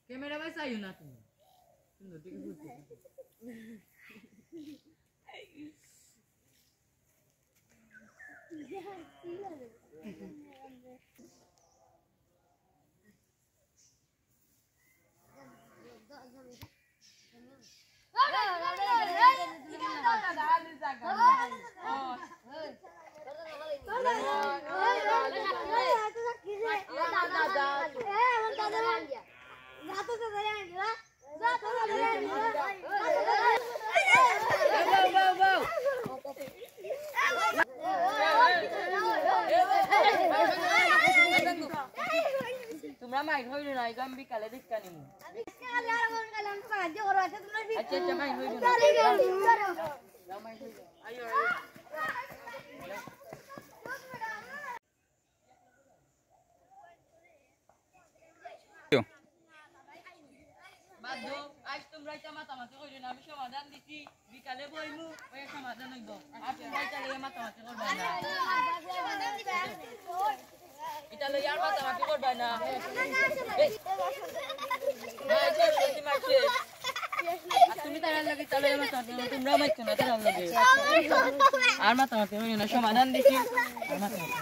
Camera ভাই চাইও না তুমি সুন্দর দিকে ঘুরতে তোমরা মাইন হইল না গাম বিকালে দেখা নিমু আচ্ছা আচ্ছা মাইন হইল না আইও বাদো আজ তোমরা এটা মাতামাতি কইল না আমি সমাধান দিছি বিকালে বইমু ওই সমাধান হইব আর তোমরা এটা লইয়া মাতামাতি করবা না এটা লইয়া মাতামাতি করবা না তুমি তার লাগে চলে মাতামাতি তোমরা মাইছো না তার লাগে আর মাতামাতি হইল না সমাধান দিছি আর মাতামাতি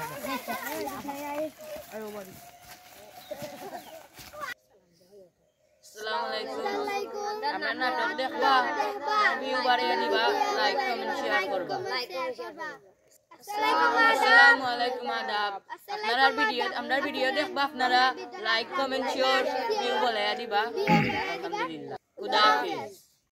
আরে বাড়ি Assalamualaikum. আমরা নাটক দেখবা ভিউ বাড়িয়ে দিবা লাইক কমেন্ট শেয়ার করবা আসসালামু আলাইকুম আদাব আমরা ভিডিও দেখবা আপনারা লাইক কমেন্ট শেয়ার ভিউ বলাইয়া দিবা আলহামদুলিল্লাহ খুদা হাফেজ